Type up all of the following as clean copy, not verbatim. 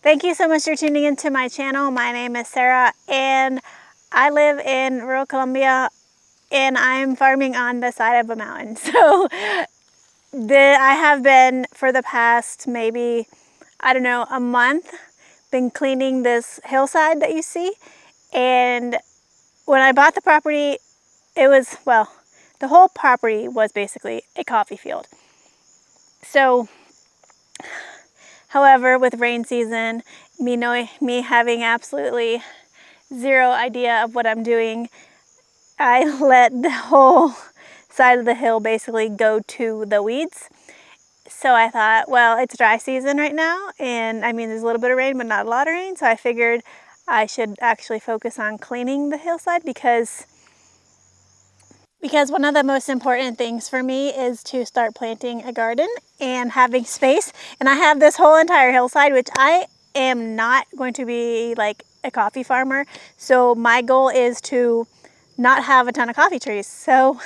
Thank you so much for tuning into my channel. My name is Sarah and I live in rural Colombia and I'm farming on the side of a mountain. So I have been for the past maybe, I don't know, a month, been cleaning this hillside that you see. And when I bought the property, it was, well, the whole property was basically a coffee field. So however, with rain season, me having absolutely zero idea of what I'm doing, I let the whole side of the hill basically go to the weeds. So I thought, well, it's dry season right now, and I mean, there's a little bit of rain, but not a lot of rain. So I figured I should actually focus on cleaning the hillside because one of the most important things for me is to start planting a garden and having space. And I have this whole entire hillside, which I am not going to be like a coffee farmer. So my goal is to not have a ton of coffee trees. So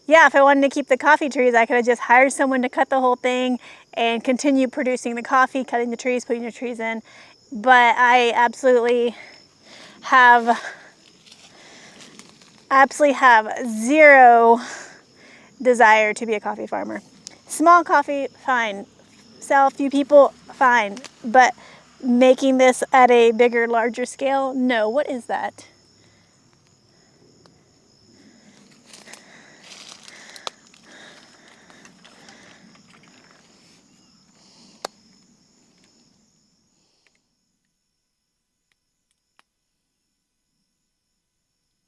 yeah, if I wanted to keep the coffee trees, I could have just hired someone to cut the whole thing and continue producing the coffee, cutting the trees, putting the trees in. But I absolutely have zero desire to be a coffee farmer. Small coffee, fine. Sell a few people, fine. But making this at a bigger, larger scale, no. What is that?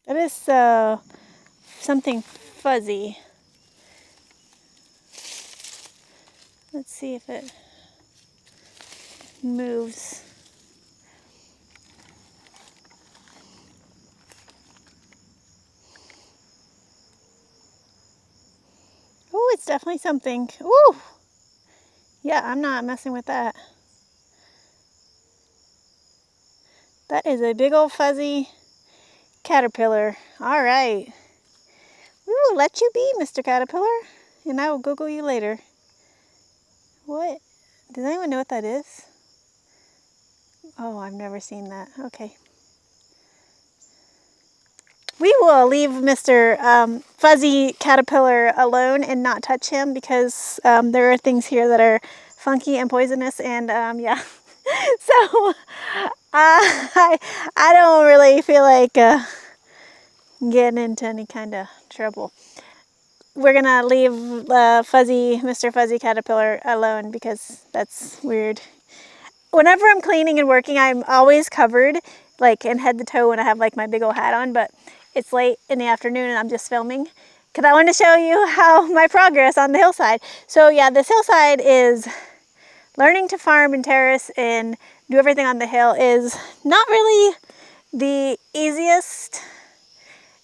That is something fuzzy. Let's see if it moves. Oh, it's definitely something. Ooh! Yeah, I'm not messing with that. That is a big old fuzzy caterpillar. All right. We will let you be, Mr. Caterpillar, and I will Google you later. What? Does anyone know what that is? Oh, I've never seen that. Okay. We will leave Mr. Fuzzy Caterpillar alone and not touch him because there are things here that are funky and poisonous, and yeah. So I don't really feel like getting into any kind of trouble. We're gonna leave Mr. Fuzzy Caterpillar alone because that's weird. Whenever I'm cleaning and working, I'm always covered, like in head to toe when I have like my big old hat on, but it's late in the afternoon and I'm just filming because I want to show you how my progress on the hillside. So yeah, this hillside is learning to farm and terrace and do everything on the hill is not really the easiest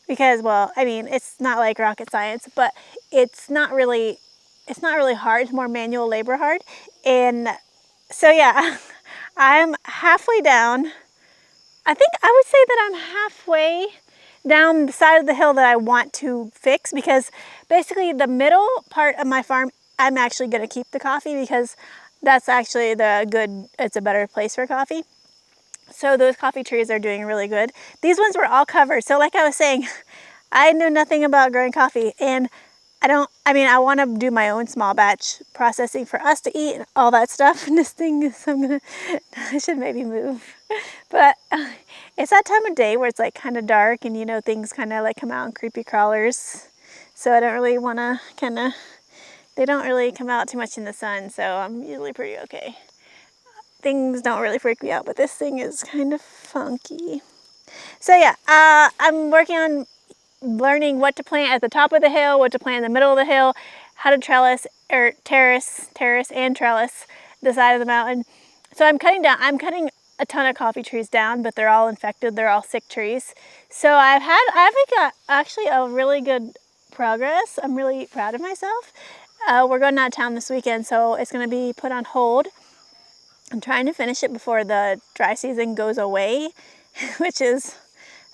because, well, I mean, it's not like rocket science, but it's not really hard. It's more manual labor hard. And so yeah, I'm halfway down. I think I would say that I'm halfway down the side of the hill that I want to fix because basically the middle part of my farm, I'm actually going to keep the coffee because that's actually it's a better place for coffee. So those coffee trees are doing really good. These ones were all covered. So like I was saying, I knew nothing about growing coffee and I want to do my own small batch processing for us to eat and all that stuff. And this thing is, I should maybe move. But it's that time of day where it's like kind of dark and things kind of like come out in creepy crawlers. So I don't really want to they don't really come out too much in the sun. So I'm usually pretty okay. Things don't really freak me out, but this thing is kind of funky. So yeah, I'm working on learning what to plant at the top of the hill, what to plant in the middle of the hill, how to terrace and trellis the side of the mountain. So I'm cutting a ton of coffee trees down, but they're all infected. They're all sick trees. So I've got actually a really good progress. I'm really proud of myself. We're going out of town this weekend, so it's going to be put on hold. I'm trying to finish it before the dry season goes away, which is,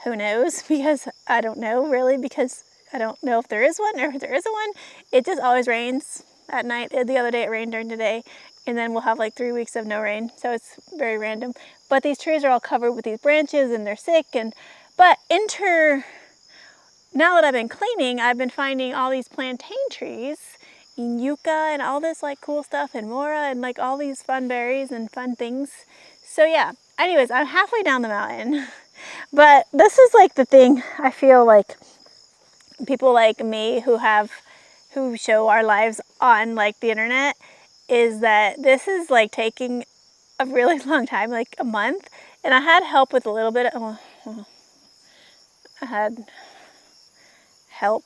who knows, because I don't know really, because I don't know if there is one or if there isn't one. It just always rains at night. The other day it rained during the day and then we'll have like 3 weeks of no rain. So it's very random. But these trees are all covered with these branches and they're sick. But now that I've been cleaning, I've been finding all these plantain trees and yucca and all this like cool stuff and mora and like all these fun berries and fun things. So yeah, anyways, I'm halfway down the mountain. But this is like the thing I feel like people like me who show our lives on like the internet, is that this is like taking a really long time, like a month. And I had help with a little bit of, I had help.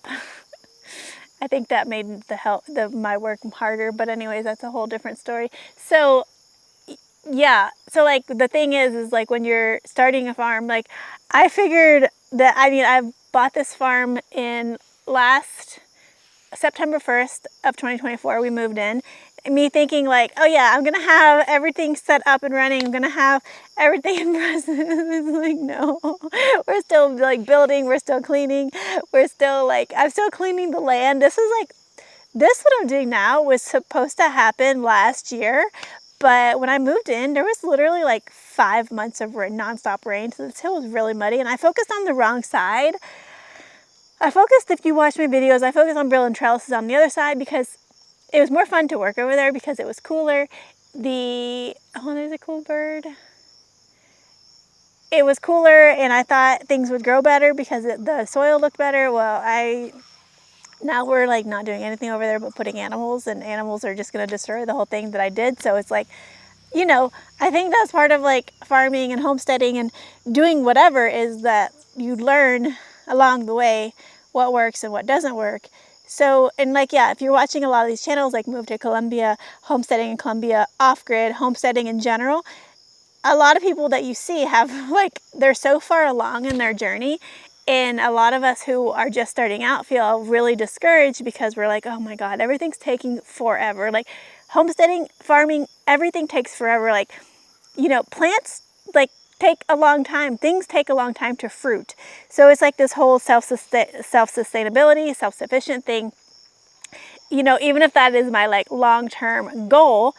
I think that made my work harder, but anyways, that's a whole different story. So yeah, so like the thing is like when you're starting a farm, like I figured that, I mean, I bought this farm in last September 1st of 2024, we moved in. Me thinking like, oh yeah, I'm gonna have everything set up and running. I'm gonna have everything in process. It's like, no, we're still like building. We're still cleaning. We're still like, I'm still cleaning the land. This what I'm doing now was supposed to happen last year. But when I moved in, there was literally like 5 months of nonstop rain. So this hill was really muddy and I focused on the wrong side. If you watch my videos, I focused on building trellises on the other side because it was more fun to work over there because it was cooler. Oh, there's a cool bird. It was cooler and I thought things would grow better because the soil looked better. Well, now we're like not doing anything over there but putting animals, and animals are just going to destroy the whole thing that I did. So it's like, you know, I think that's part of like farming and homesteading and doing whatever, is that you learn along the way what works and what doesn't work. So, and like, yeah, if you're watching a lot of these channels, like Move to Colombia, Homesteading in Colombia, Off-Grid, Homesteading in general, a lot of people that you see have like, they're so far along in their journey. And a lot of us who are just starting out feel really discouraged because we're like, oh my God, everything's taking forever. Like homesteading, farming, everything takes forever. Like, you know, plants like take a long time. Things take a long time to fruit. So it's like this whole self-sustainability, self-sufficient thing. You know, even if that is my like long-term goal,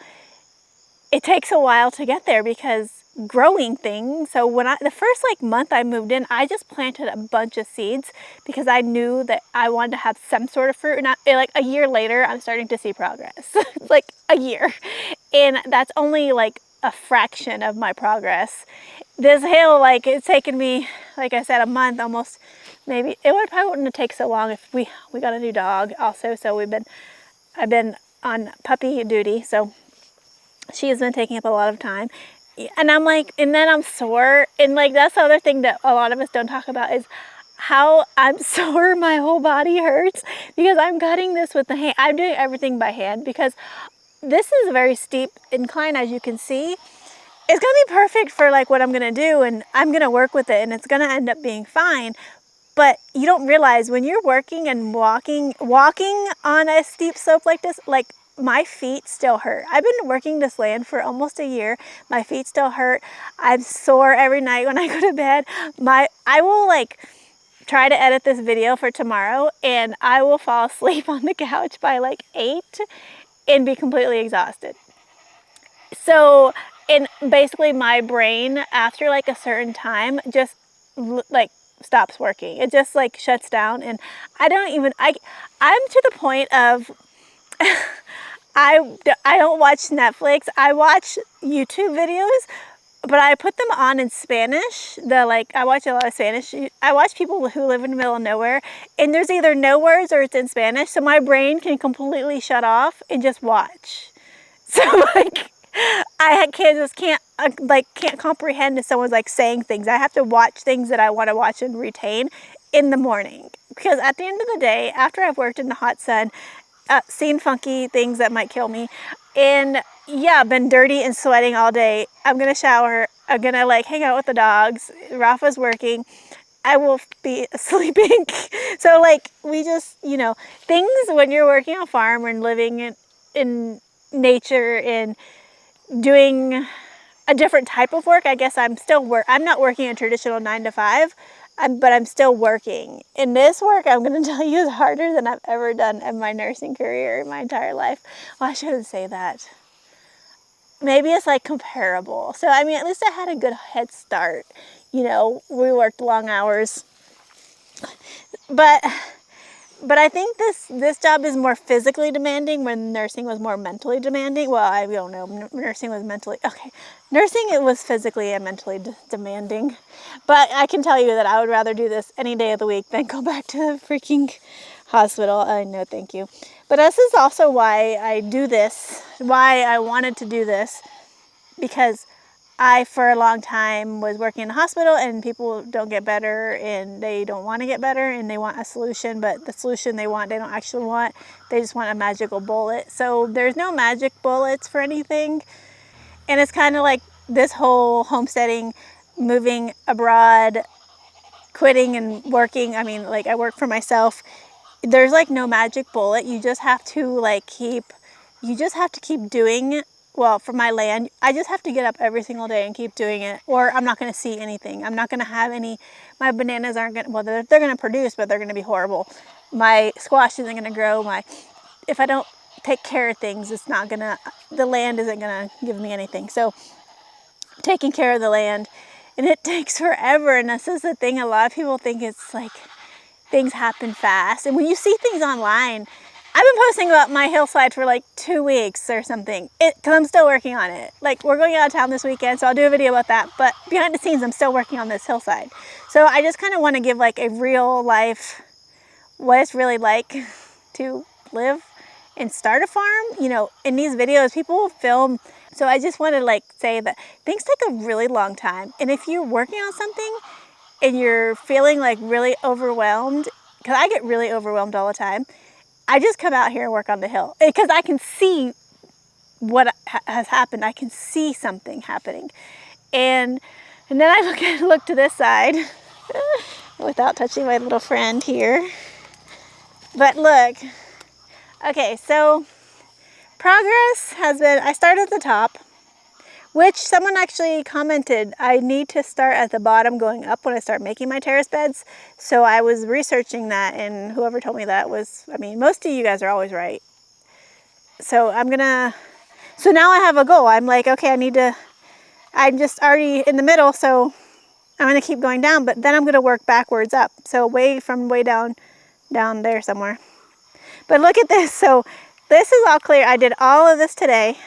it takes a while to get there because growing things. So when the first like month I moved in, I just planted a bunch of seeds because I knew that I wanted to have some sort of fruit. And like a year later, I'm starting to see progress. It's like a year. And that's only like a fraction of my progress. This hill, like it's taken me, like I said, a month almost. Maybe probably wouldn't take so long if we got a new dog also. So I've been on puppy duty. So she has been taking up a lot of time. And I'm like, and then I'm sore. And like, that's the other thing that a lot of us don't talk about is how I'm sore. My whole body hurts because I'm cutting this with the hand. I'm doing everything by hand because this is a very steep incline, as you can see. It's gonna be perfect for like what I'm gonna do, and I'm gonna work with it and it's gonna end up being fine. But you don't realize when you're working and walking on a steep slope like this, like my feet still hurt. I've been working this land for almost a year. My feet still hurt. I'm sore every night when I go to bed. I will like try to edit this video for tomorrow and I will fall asleep on the couch by like 8 and be completely exhausted. So, and basically my brain after like a certain time just like stops working. It just like shuts down, and I'm to the point of I don't watch Netflix. I watch YouTube videos, but I put them on in Spanish. I watch a lot of Spanish. I watch people who live in the middle of nowhere, and there's either no words or it's in Spanish, so my brain can completely shut off and just watch. So like I can't comprehend if someone's like saying things. I have to watch things that I want to watch and retain in the morning, because at the end of the day, after I've worked in the hot sun, seen funky things that might kill me, and yeah, been dirty and sweating all day, I'm gonna shower, I'm gonna like hang out with the dogs, Rafa's working, I will be sleeping. So like we just, you know, things when you're working on a farm and living in nature and doing a different type of work, I guess I'm not working a traditional 9 to 5, but I'm still working. And this work, I'm going to tell you, is harder than I've ever done in my nursing career in my entire life. Well, I shouldn't say that. maybe it's like comparable. So I mean, at least I had a good head start. You know, we worked long hours, but I think this job is more physically demanding when nursing was more mentally demanding. Well, I don't know. Nursing was mentally okay. Nursing, it was physically and mentally demanding. But I can tell you that I would rather do this any day of the week than go back to the freaking hospital. I know, thank you. But this is also why I do this. Why I wanted to do this, because I, for a long time, was working in a hospital and people don't get better and they don't want to get better and they want a solution, but the solution they want, they don't actually want. They just want a magical bullet. So there's no magic bullets for anything. And it's kind of like this whole homesteading, moving abroad, quitting and working. I mean, like, I work for myself. There's like no magic bullet. You just have to keep doing. Well, for my land, I just have to get up every single day and keep doing it, or I'm not going to see anything. I'm not going to have any. My bananas aren't going to, well, they're going to produce, but they're going to be horrible. My squash isn't going to grow. If I don't take care of things, the land isn't going to give me anything. So taking care of the land, and it takes forever. And this is the thing, a lot of people think it's like things happen fast. And when you see things online, I've been posting about my hillside for like 2 weeks or something, because I'm still working on it. Like, we're going out of town this weekend, so I'll do a video about that. But behind the scenes, I'm still working on this hillside. So I just kind of want to give like a real life, what it's really like to live and start a farm. You know, in these videos, people film. So I just want to like say that things take a really long time. And if you're working on something and you're feeling like really overwhelmed, because I get really overwhelmed all the time, I just come out here and work on the hill because I can see what has happened. I can see something happening. And then I look to this side without touching my little friend here. But look, okay, so progress has been, I started at the top, which someone actually commented, I need to start at the bottom going up when I start making my terrace beds. So I was researching that, and whoever told me that was, I mean, most of you guys are always right. So so now I have a goal. I'm like, okay, I'm just already in the middle, so I'm gonna keep going down, but then I'm gonna work backwards up. So way down there somewhere. But look at this. So this is all clear. I did all of this today.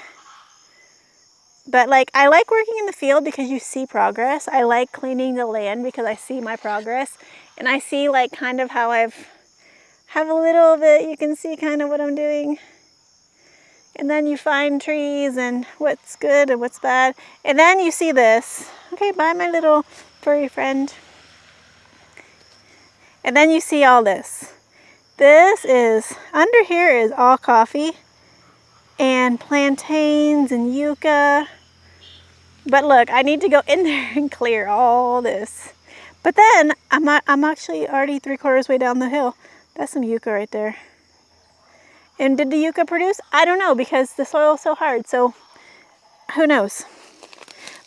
But like, I like working in the field because you see progress. I like cleaning the land because I see my progress. And I see like kind of how have a little bit, you can see kind of what I'm doing. And then you find trees and what's good and what's bad. And then you see this. Okay, bye my little furry friend. And then you see all this. Under here is all coffee and plantains and yucca. But look, I need to go in there and clear all this. But then I'm actually already 3/4 way down the hill. That's some yucca right there. And did the yucca produce? I don't know, because the soil is so hard, so who knows.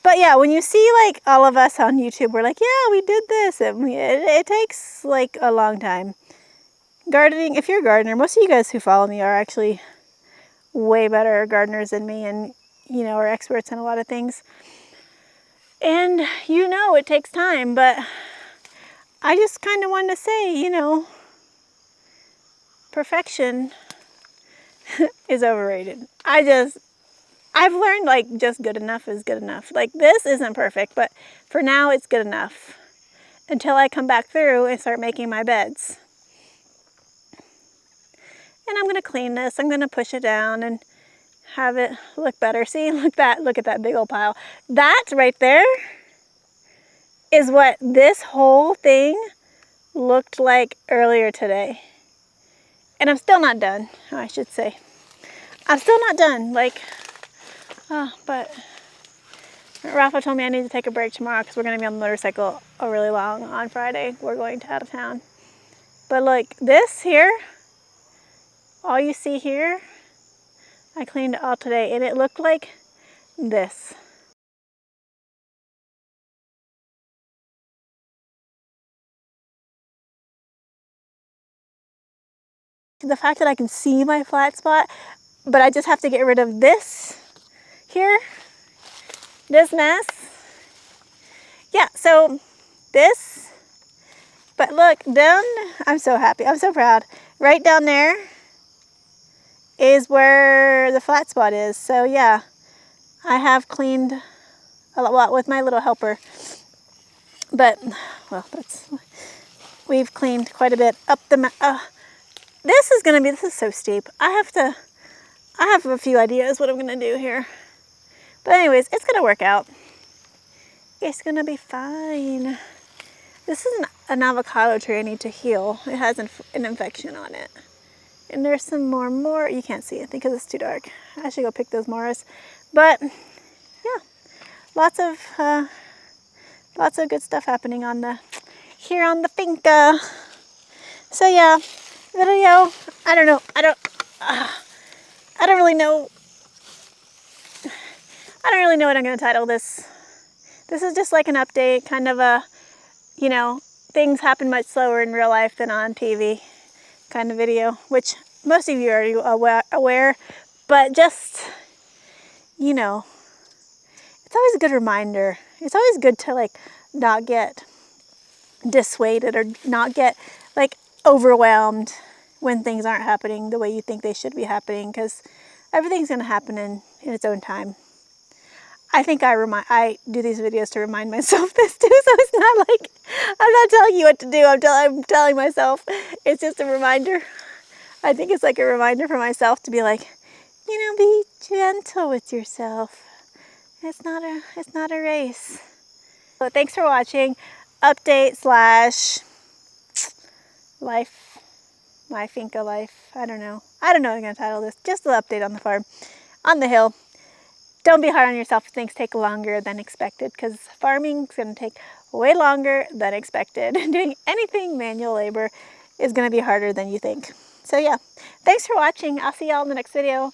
But yeah, when you see like all of us on YouTube, we're like, yeah, we did this. It takes like a long time. Gardening, if you're a gardener, most of you guys who follow me are actually way better gardeners than me, and you know, are experts in a lot of things. And you know, it takes time, but I just kind of wanted to say, you know, perfection is overrated. I've learned like just good enough is good enough. Like, this isn't perfect, but for now it's good enough until I come back through and start making my beds. And I'm going to clean this. I'm going to push it down and have it look better. See, look at that big old pile. That right there is what this whole thing looked like earlier today. And I'm still not done, I should say. I'm still not done, like, but Rafa told me I need to take a break tomorrow because we're going to be on the motorcycle really long on Friday. We're going to out of town. But like this here, all you see here, I cleaned it all today and it looked like this. The fact that I can see my flat spot, but I just have to get rid of this here, this mess. Yeah, so this, but look, down, I'm so happy, I'm so proud. Right down there is where the flat spot is. So yeah, I have cleaned a lot with my little helper. But, well, we've cleaned quite a bit up the, this is so steep. I have a few ideas what I'm gonna do here. But anyways, it's gonna work out. It's gonna be fine. This is an avocado tree I need to heal. It has an infection on it. And there's some more, you can't see it because it's too dark. I should go pick those moras. But yeah, lots of good stuff happening here on the finca. So yeah, video, I don't really know what I'm gonna title this. This is just like an update, kind of a, you know, things happen much slower in real life than on TV kind of video, which most of you are already aware, but just, you know, it's always a good reminder. It's always good to like not get dissuaded or not get like overwhelmed when things aren't happening the way you think they should be happening, because everything's going to happen in its own time. I think I do these videos to remind myself this too, so it's not like I'm not telling you what to do. I'm telling myself. It's just a reminder. I think it's like a reminder for myself to be like, you know, be gentle with yourself. It's not a race. So thanks for watching. Update / life, my finca life. I don't know what I'm gonna title this. Just an update on the farm, on the hill. Don't be hard on yourself if things take longer than expected, because farming is going to take way longer than expected. Doing anything manual labor is going to be harder than you think. So yeah, thanks for watching. I'll see y'all in the next video.